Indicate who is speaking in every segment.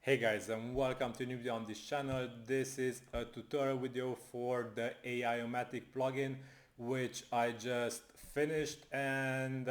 Speaker 1: Hey guys, and welcome to a new video on this channel. This is a tutorial video for the AI-O-Matic plugin which I just finished, and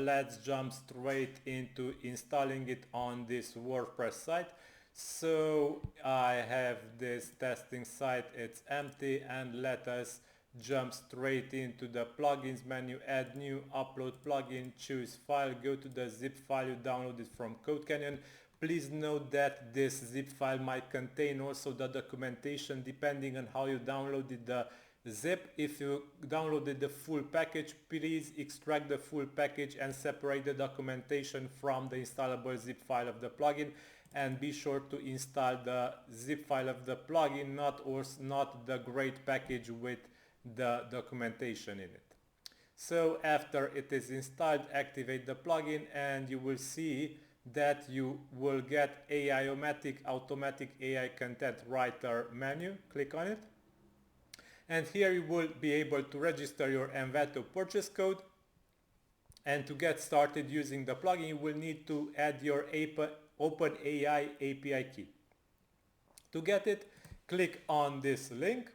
Speaker 1: let's jump straight into installing it on this WordPress site. So I have this testing site, it's empty, and let us jump straight into the plugins menu, add new, upload plugin, choose file, go to the zip file you downloaded from Code Canyon. Please note that this zip file might contain also the documentation depending on how you downloaded the zip. If you downloaded the full package, please extract the full package and separate the documentation from the installable zip file of the plugin, and be sure to install the zip file of the plugin, not the great package with the documentation in it. So after it is installed, activate the plugin and you will see that you will get AI-O-Matic automatic AI content writer menu. Click on it, and here you will be able to register your Envato purchase code. And to get started using the plugin, you will need to add your OpenAI API key. To get it, click on this link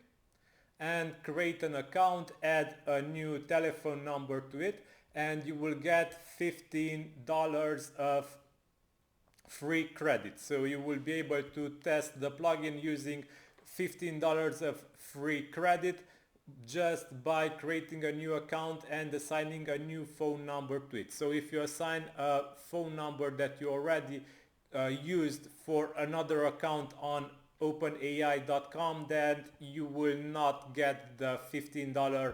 Speaker 1: and create an account, add a new telephone number to it, and you will get $15 of free credit. So you will be able to test the plugin using $15 of free credit just by creating a new account and assigning a new phone number to it. So if you assign a phone number that you already used for another account on openai.com, then you will not get the $15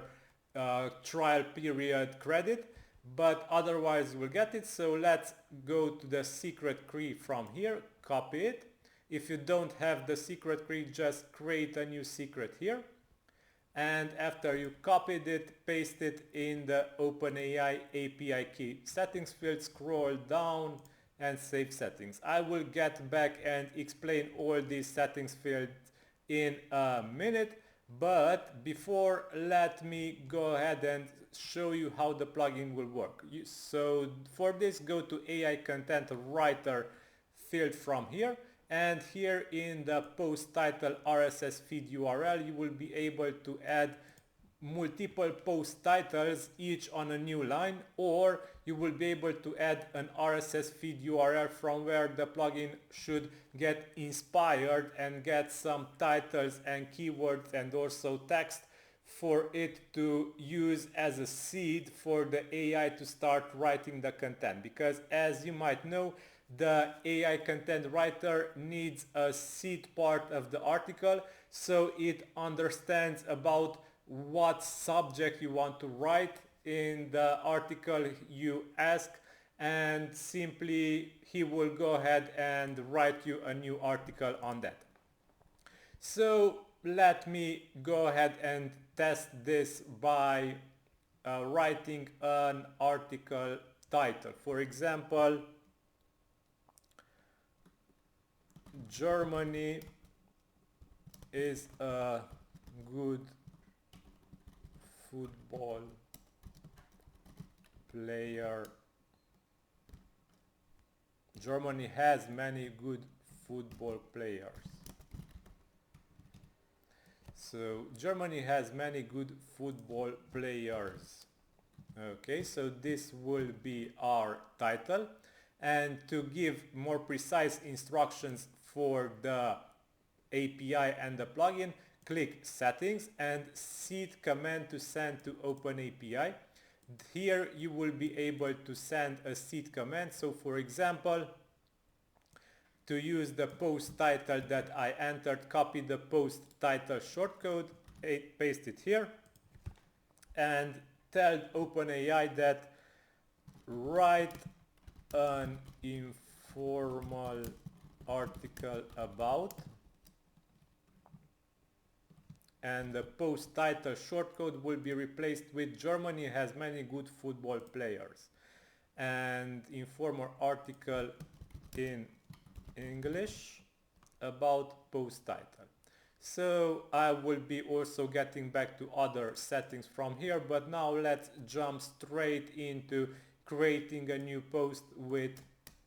Speaker 1: trial period credit, but otherwise we'll get it. So let's go to the secret key from here, copy it. If you don't have the secret key, just create a new secret here, and after you copied it, paste it in the OpenAI API key settings field, scroll down and save settings. I will get back and explain all these settings fields in a minute, but before, let me go ahead and show you how the plugin will work. So for this, go to AI content writer field from here, and here in the post title RSS feed URL you will be able to add multiple post titles, each on a new line, or you will be able to add an RSS feed URL from where the plugin should get inspired and get some titles and keywords and also text for it to use as a seed for the AI to start writing the content. Because as you might know, the AI content writer needs a seed part of the article, so it understands about what subject you want to write in the article you ask, and simply he will go ahead and write you a new article on that. So let me go ahead and test this by writing an article title. For example, Germany is a good football player. Germany has many good football players. So Germany has many good football players. Okay, so this will be our title. And to give more precise instructions for the API and the plugin, click settings and seed command to send to OpenAPI. Here you will be able to send a seed command. So for example, to use the post title that I entered, copy the post title shortcode, paste it here, and tell OpenAI that write an informal article about, and the post title shortcode will be replaced with Germany has many good football players, and informal article in English about post title. So I will be also getting back to other settings from here, but now let's jump straight into creating a new post with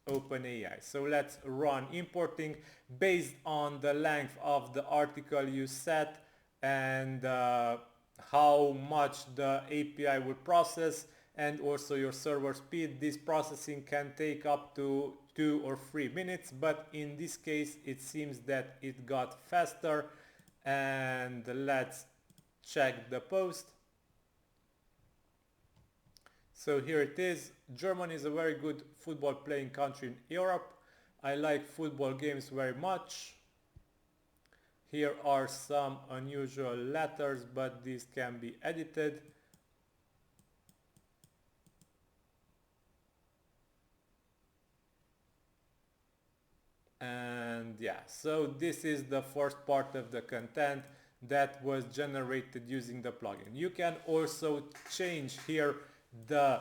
Speaker 1: OpenAI. So let's run importing based on the length of the article you set and how much the API will process, and also your server speed. This processing can take up to 2 or 3 minutes, but in this case it seems that it got faster. And let's check the post. So here it is. Germany is a very good football playing country in Europe. I like football games very much. Here are some unusual letters, but these can be edited. And yeah, so this is the first part of the content that was generated using the plugin. You can also change here the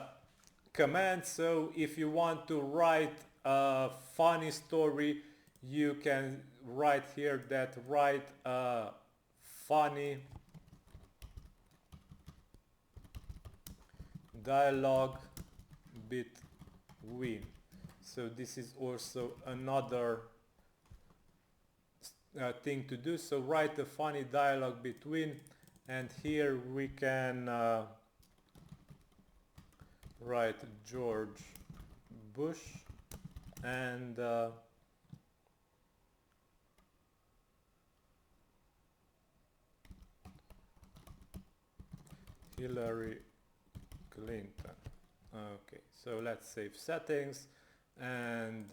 Speaker 1: command. So if you want to write a funny story, you can write here that write a funny dialogue between. So this is also another thing to do. So write a funny dialogue between, and here we can write George Bush and Hillary Clinton. Okay, so let's save settings, and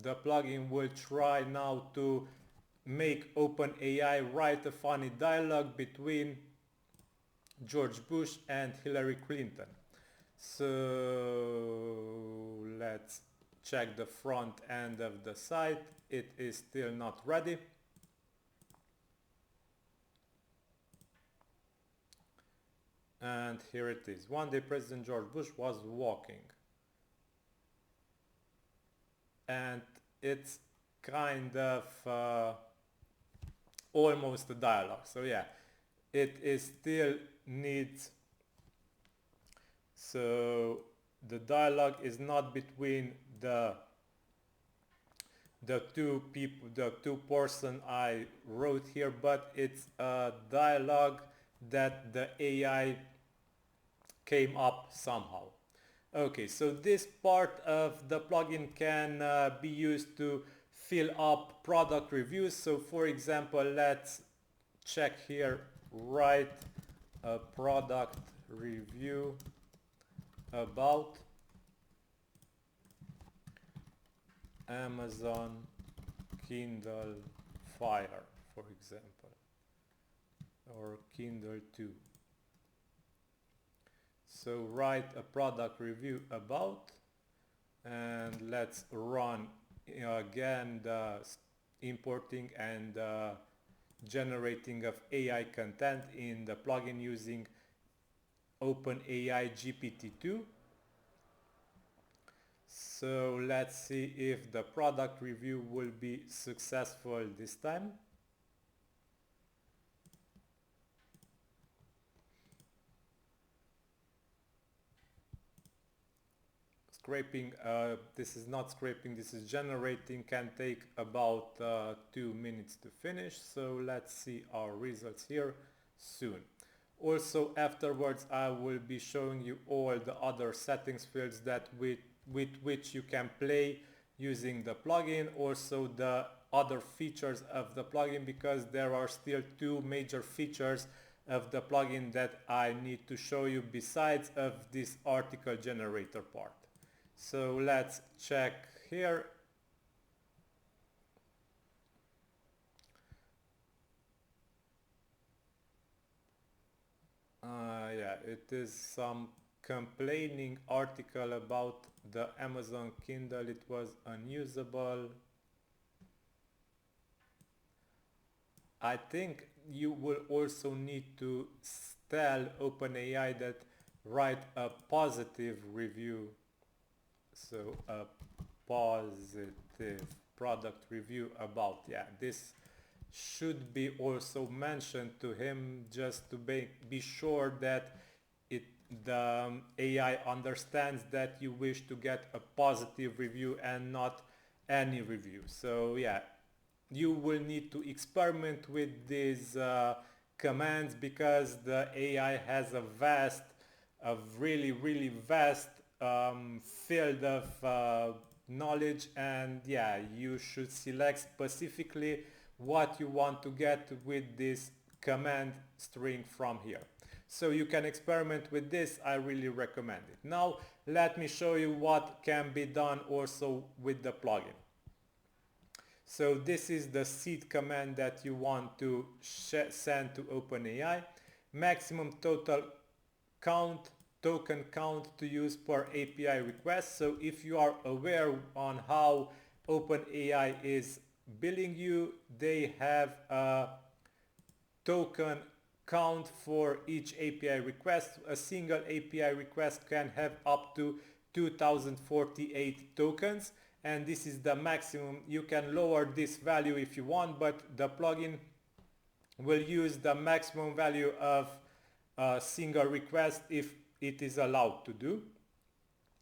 Speaker 1: the plugin will try now to make OpenAI write a funny dialogue between George Bush and Hillary Clinton. So let's check the front end of the site. It is still not ready. And here it is. One day President George Bush was walking. And it's kind of almost a dialogue. So yeah, it is still needs. So the dialogue is not between the two people, the two person I wrote here, but it's a dialogue that the AI came up somehow. Okay, so this part of the plugin can be used to fill up product reviews. So for example, let's check here, write a product review about Amazon Kindle Fire, for example, or Kindle 2. So write a product review about, and let's run again the importing and generating of AI content in the plugin using OpenAI GPT-3. So let's see if the product review will be successful this time. Scraping, this is not scraping, this is generating, can take about 2 minutes to finish. So let's see our results here soon. Also afterwards I will be showing you all the other settings fields that with which you can play using the plugin, also the other features of the plugin, because there are still two major features of the plugin that I need to show you besides of this article generator part. So let's check here. Yeah, it is some complaining article about the Amazon Kindle. It was unusable. I think you will also need to tell OpenAI that write a positive review. So a positive product review about, yeah, this should be also mentioned to him just to be sure that the AI understands that you wish to get a positive review and not any review. So yeah, you will need to experiment with these commands, because the AI has a really vast field of knowledge, and yeah, you should select specifically what you want to get with this command string from here. So you can experiment with this, I really recommend it. Now let me show you what can be done also with the plugin. So this is the seed command that you want to send to OpenAI. Maximum total count, token count to use per API request. So if you are aware on how OpenAI is billing you, they have a token count for each API request. A single API request can have up to 2048 tokens, and this is the maximum. You can lower this value if you want, but the plugin will use the maximum value of a single request if it is allowed to do.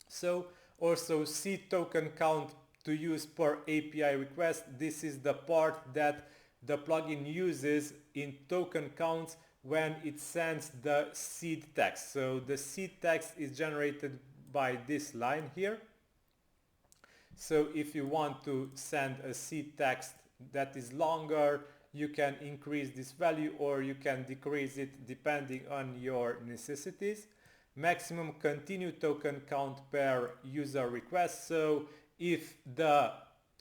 Speaker 1: So also seed token count to use per API request. This is the part that the plugin uses in token counts when it sends the seed text. So the seed text is generated by this line here. So if you want to send a seed text that is longer, you can increase this value or you can decrease it depending on your necessities. Maximum continued token count per user request. So if the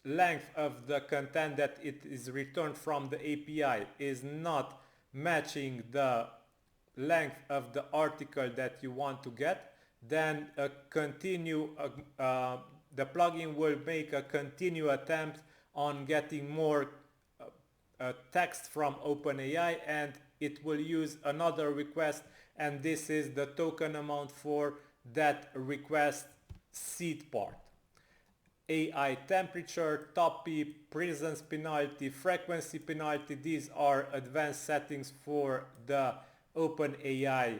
Speaker 1: length of the content that it is returned from the API is not matching the length of the article that you want to get, then the plugin will make a continue attempt on getting more text from OpenAI, and it will use another request, and this is the token amount for that request seed part. AI temperature, top P, presence penalty, frequency penalty, these are advanced settings for the OpenAI.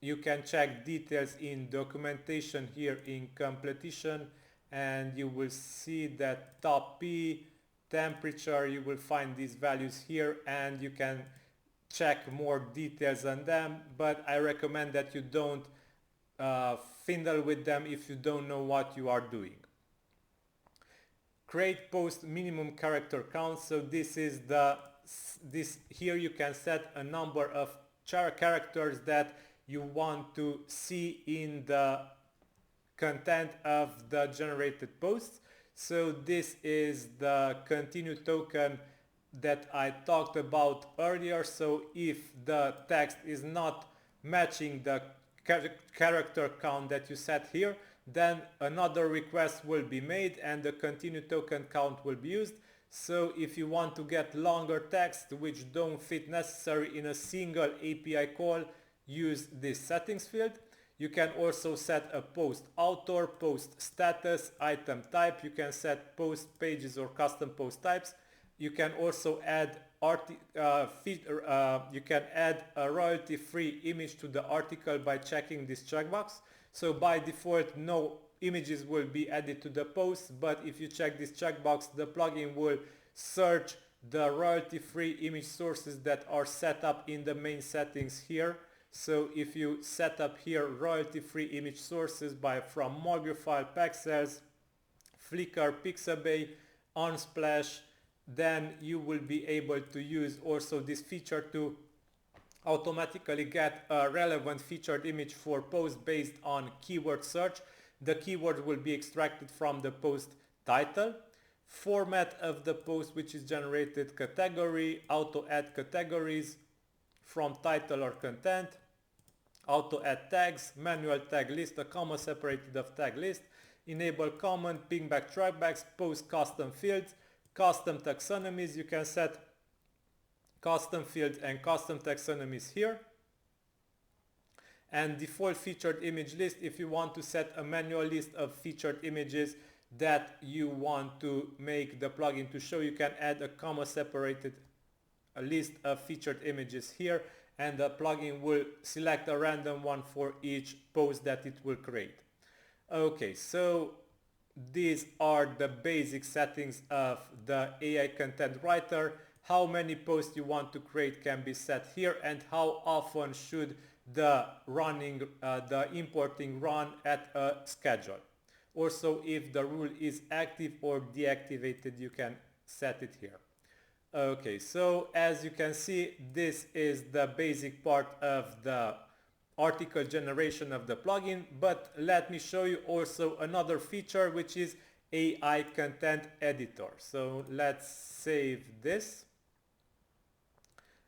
Speaker 1: You can check details in documentation here in completion, and you will see that top P, temperature, you will find these values here, and you can check more details on them, but I recommend that you don't fiddle with them if you don't know what you are doing. Create post minimum character count. So this is here you can set a number of characters that you want to see in the content of the generated posts. So this is the continued token that I talked about earlier. So if the text is not matching the character count that you set here, then another request will be made and the continued token count will be used. So if you want to get longer text which don't fit necessary in a single API call, use this settings field. You can also set a post author, post status, item type. You can set post pages or custom post types. You can also add you can add a royalty-free image to the article by checking this checkbox. So by default, no images will be added to the post, but if you check this checkbox, the plugin will search the royalty-free image sources that are set up in the main settings here. So if you set up here royalty-free image sources from Mogrify, Pexels, Flickr, Pixabay, Unsplash, then you will be able to use also this feature to automatically get a relevant featured image for post based on keyword search. The keyword will be extracted from the post title. Format of the post which is generated, category, auto add categories from title or content, auto add tags, manual tag list, a comma separated of tag list, enable comment, pingback, trackbacks, post custom fields, custom taxonomies. You can set custom fields and custom taxonomies here, and default featured image list if you want to set a manual list of featured images that you want to make the plugin to show. You can add a comma separated list of featured images here, and the plugin will select a random one for each post that it will create. Okay, so these are the basic settings of the AI content writer. How many posts you want to create can be set here, and how often should the importing run at a schedule. Also, if the rule is active or deactivated, you can set it here. Okay, so as you can see, this is the basic part of the article generation of the plugin, but let me show you also another feature, which is AI content editor. So let's save this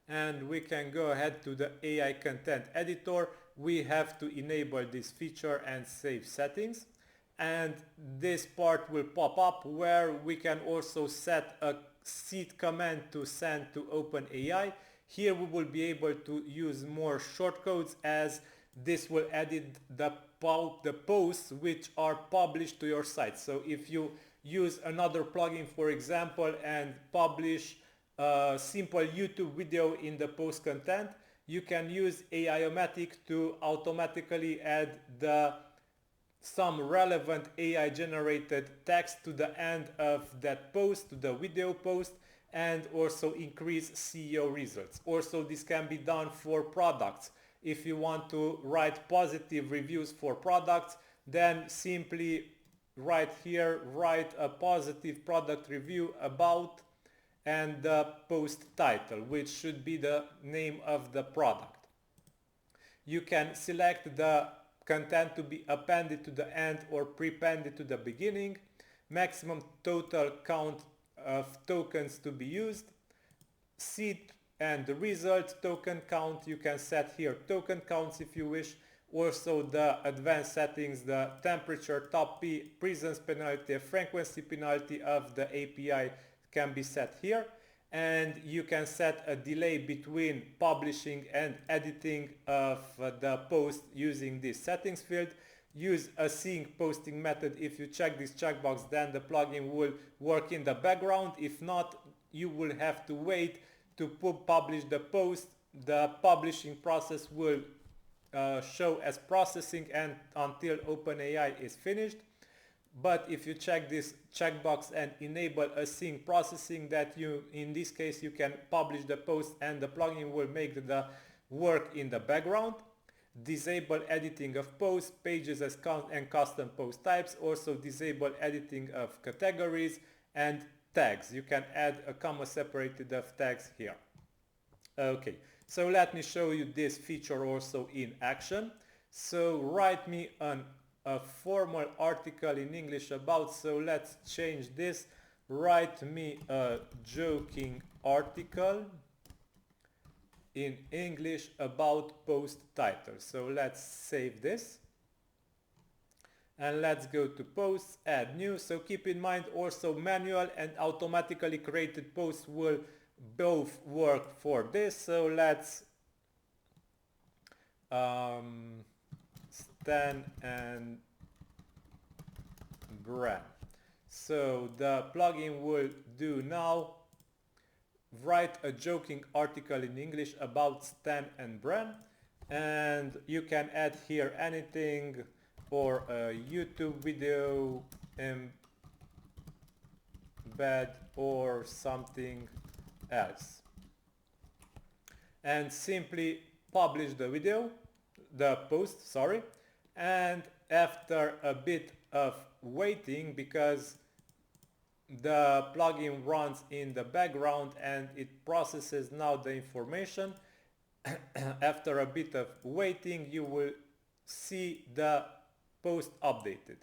Speaker 1: and we can go ahead to the AI content editor. We have to enable this feature and save settings, and this part will pop up where we can also set a seed command to send to OpenAI. Here we will be able to use more shortcodes, as this will edit the posts which are published to your site. So if you use another plugin, for example, and publish a simple YouTube video in the post content, you can use Aimogen to automatically add some relevant AI generated text to the end of that post, to the video post, and also increase SEO results. Also, this can be done for products. If you want to write positive reviews for products, then simply write a positive product review about, and the post title, which should be the name of the product. You can select the content to be appended to the end or prepended to the beginning, maximum total count of tokens to be used, seed and the result token count. You can set here token counts if you wish. Also the advanced settings, the temperature, top P, presence penalty, frequency penalty of the API can be set here. And you can set a delay between publishing and editing of the post using this settings field. Use a sync posting method. If you check this checkbox, then the plugin will work in the background. If not, you will have to wait to publish the post. The publishing process will show as processing and until OpenAI is finished. But if you check this checkbox and enable async processing, that in this case you can publish the post and the plugin will make the work in the background. Disable editing of posts, pages and custom post types. Also disable editing of categories and tags. You can add a comma separated of tags here. Okay, so let me show you this feature also in action. So write me a formal article in English about, so let's change this. Write me a joking article in English about post title. So let's save this and let's go to posts, add new. So keep in mind also manual and automatically created posts will both work for this. So let's Stan and Bran. So the plugin will do now, write a joking article in English about Stan and Bran, and you can add here anything, or a YouTube video embed or something else, and simply publish the post, sorry. And after a bit of waiting, because the plugin runs in the background and it processes now the information, after a bit of waiting you will see the post updated.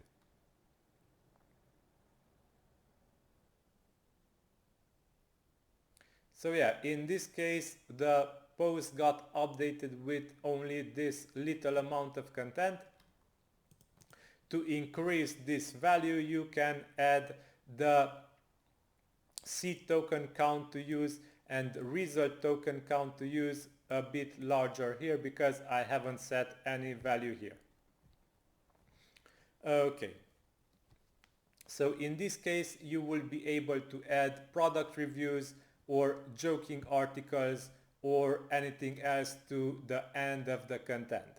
Speaker 1: So yeah, in this case the post got updated with only this little amount of content. To increase this value, you can add the seed token count to use and result token count to use a bit larger here, because I haven't set any value here. Okay, so in this case you will be able to add product reviews or joking articles or anything else to the end of the content.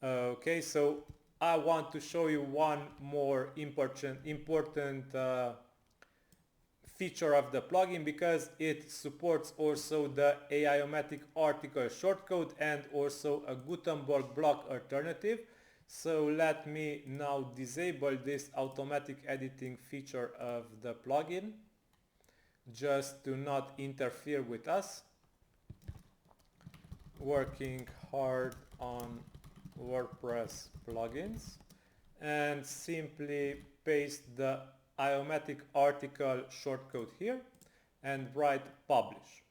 Speaker 1: Okay, so I want to show you one more important feature of the plugin, because it supports also the AI-O-Matic article shortcode and also a Gutenberg Block alternative. So let me now disable this automatic editing feature of the plugin just to not interfere with us. Working hard on WordPress plugins, and simply paste the AI-O-Matic article shortcode here and write publish.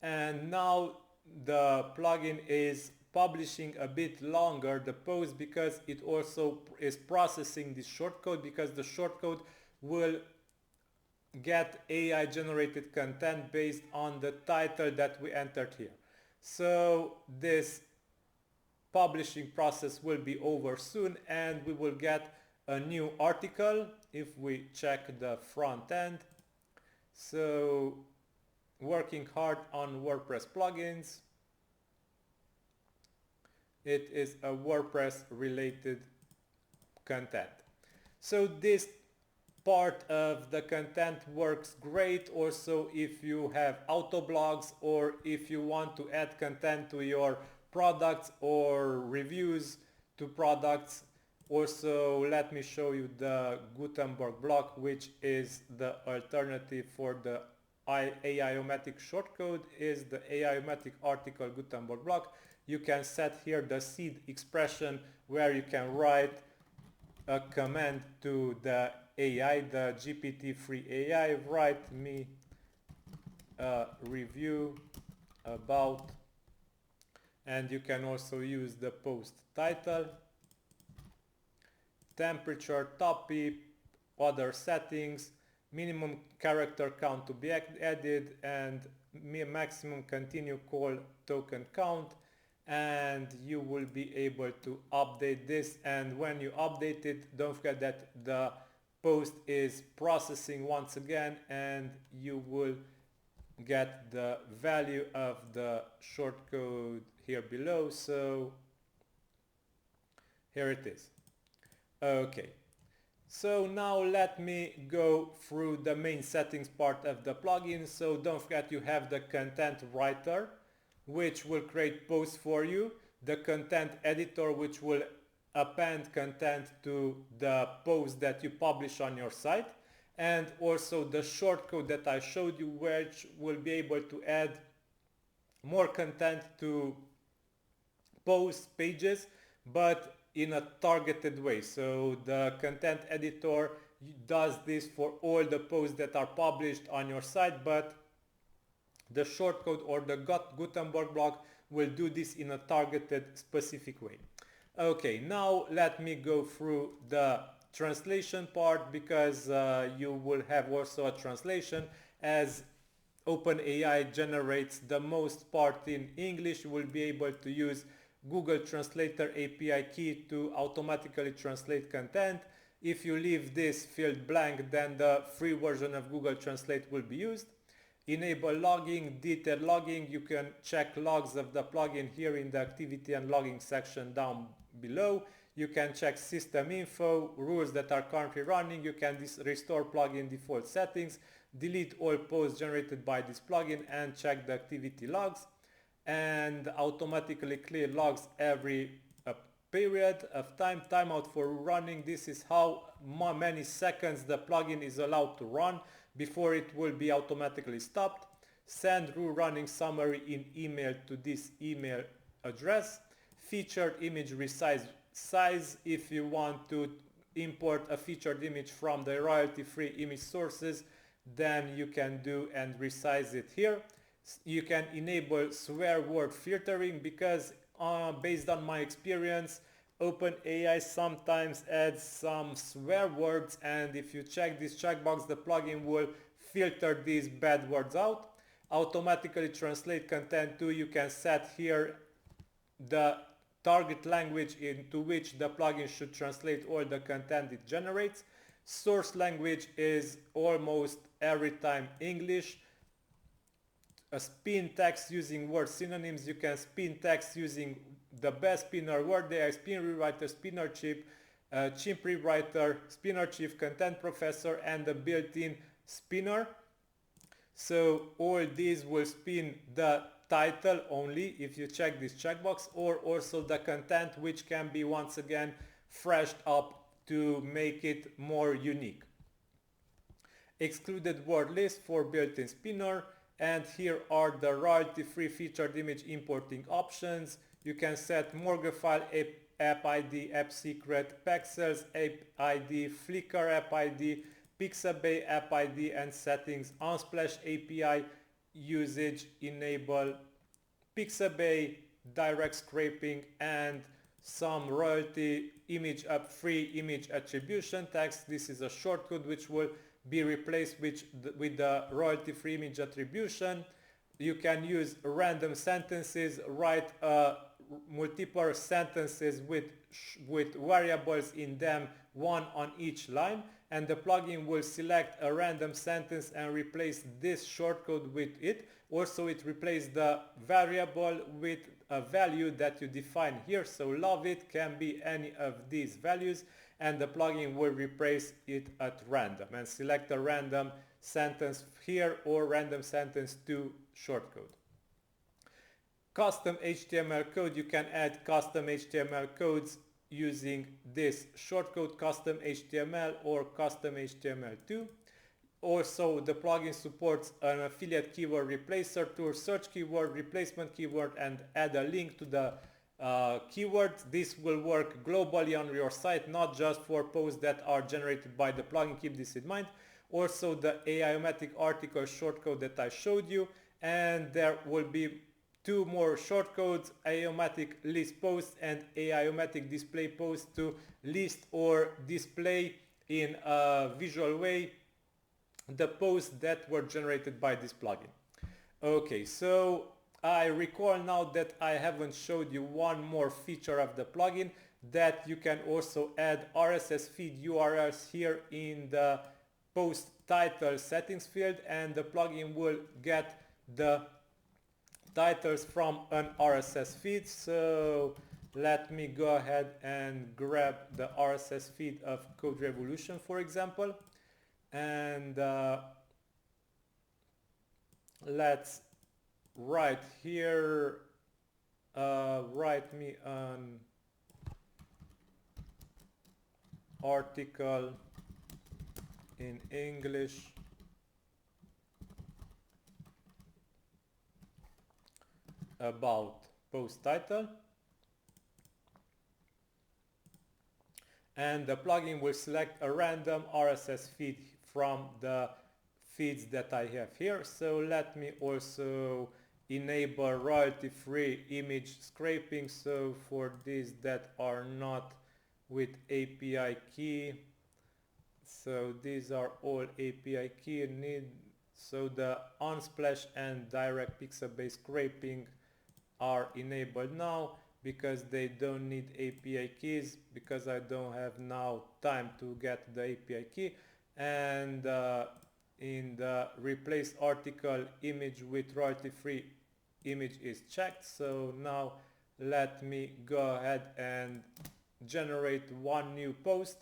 Speaker 1: And now the plugin is publishing a bit longer the post, because it also is processing this shortcode, because the shortcode will get AI generated content based on the title that we entered here. So this publishing process will be over soon, and we will get a new article if we check the front end. So working hard on WordPress plugins. It is a WordPress related content. So this part of the content works great also if you have auto blogs, or if you want to add content to your products or reviews to products. Also, let me show you the Gutenberg Block, which is the alternative for the AI-O-Matic shortcode, is the AI-O-Matic article Gutenberg Block. You can set here the seed expression where you can write a command to the AI, the GPT-3 AI, write me a review about, and you can also use the post title, temperature, topic, other settings, minimum character count to be added, and maximum continue call token count. And you will be able to update this, and when you update it, don't forget that the post is processing once again, and you will get the value of the shortcode here below. So here it is. Okay, so now let me go through the main settings part of the plugin. So don't forget you have the content writer, which will create posts for you, the content editor, which will append content to the post that you publish on your site, and also the shortcode that I showed you, which will be able to add more content to post pages, but in a targeted way. So the content editor does this for all the posts that are published on your site, but the shortcode or the Gutenberg block will do this in a targeted specific way. Okay, now let me go through the translation part, because you will have also a translation, as OpenAI generates the most part in English. You will be able to use Google Translator API key to automatically translate content. If you leave this field blank, then the free version of Google Translate will be used. Enable logging, detailed logging. You can check logs of the plugin here in the activity and logging section down below. You can check system info, rules that are currently running. You can restore plugin default settings, delete all posts generated by this plugin, and check the activity logs, and automatically clear logs every period of time. Timeout for running. This is how many seconds the plugin is allowed to run before it will be automatically stopped. Send rule running summary in email to this email address. Featured image resize size. If you want to import a featured image from the royalty-free image sources, then you can do and resize it here. You can enable swear word filtering, because based on my experience, OpenAI sometimes adds some swear words, and if you check this checkbox, the plugin will filter these bad words out. Automatically translate content too. You can set here the target language into which the plugin should translate all the content it generates. Source language is almost every time English. spin text using word synonyms. You can spin text using the best spinner, word AI, spin rewriter, spinner chip, chimp rewriter, spinner chief, content professor, and the built-in spinner. So all these will spin the title only if you check this checkbox, or also the content, which can be once again freshed up to make it more unique. Excluded word list for built-in spinner, and here are the royalty-free featured image importing options. You can set Morgue file, app ID, app secret, pexels, app ID, Flickr app ID, Pixabay app ID, and settings. Unsplash API usage, enable Pixabay direct scraping, and some royalty image up free image attribution text. This is a shortcode which will be replaced with the royalty free image attribution. You can use random sentences, write multiple sentences with variables in them, one on each line, and the plugin will select a random sentence and replace this shortcode with it. Also, it replaces the variable with a value that you define here. So love it can be any of these values, and the plugin will replace it at random and select a random sentence here or random sentence to shortcode. Custom HTML code. You can add custom HTML codes using this shortcode, custom HTML or custom HTML2. Also, the plugin supports an affiliate keyword replacer tool, search keyword, replacement keyword, and add a link to the keyword. This will work globally on your site, not just for posts that are generated by the plugin. Keep this in mind. Also, the Aiomatic article shortcode that I showed you, and there will be two more shortcodes, Aiomatic list posts and Aiomatic display posts, to list or display in a visual way the posts that were generated by this plugin. Okay, so I recall now that I haven't showed you one more feature of the plugin, that you can also add RSS feed URLs here in the post title settings field, and the plugin will get the titles from an RSS feed. So let me go ahead and grab the RSS feed of Code Revolution, for example, and let's write here, write me an article in English about post title, and the plugin will select a random RSS feed from the feeds that I have here. So let me also enable royalty-free image scraping. So for these that are not with API key, so these are all API key need. So the Unsplash and direct Pixabay scraping are enabled now because they don't need API keys, because I don't have now time to get the API key. And in the replace article image with royalty-free image is checked. So now let me go ahead and generate one new post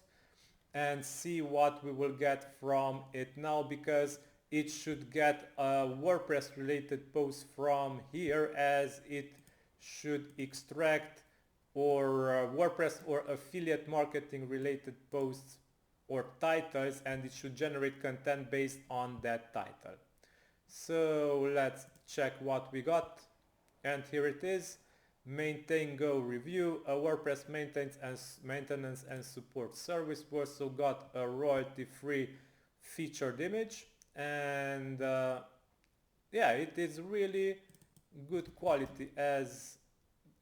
Speaker 1: and see what we will get from it now, because it should get a WordPress related post from here, as it should extract or WordPress or affiliate marketing related posts or titles, and it should generate content based on that title. So let's check what we got, and here it is. Maintain Go review, a WordPress maintenance and support service. We also got a royalty free featured image, and yeah, it is really good quality, as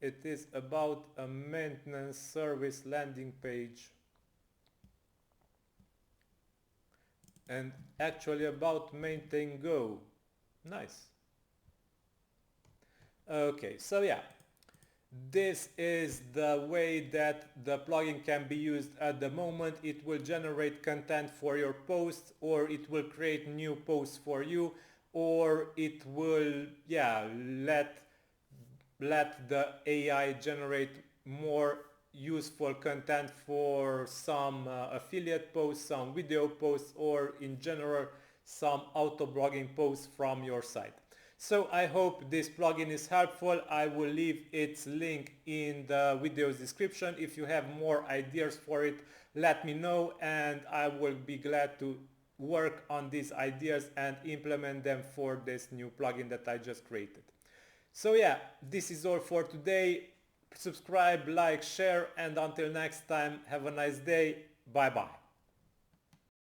Speaker 1: it is about a maintenance service landing page, and actually about Maintain Go. Nice. Okay, so yeah, this is the way that the plugin can be used at the moment. It will generate content for your posts, or it will create new posts for you. or it will, yeah, let the AI generate more useful content for some affiliate posts, some video posts, or in general some auto blogging posts from your site. So I hope this plugin is helpful. I will leave its link in the video's description. If you have more ideas for it, let me know and I will be glad to work on these ideas and implement them for this new plugin that I just created. So yeah, this is all for today. Subscribe, like, share, and until next time, have a nice day. Bye bye.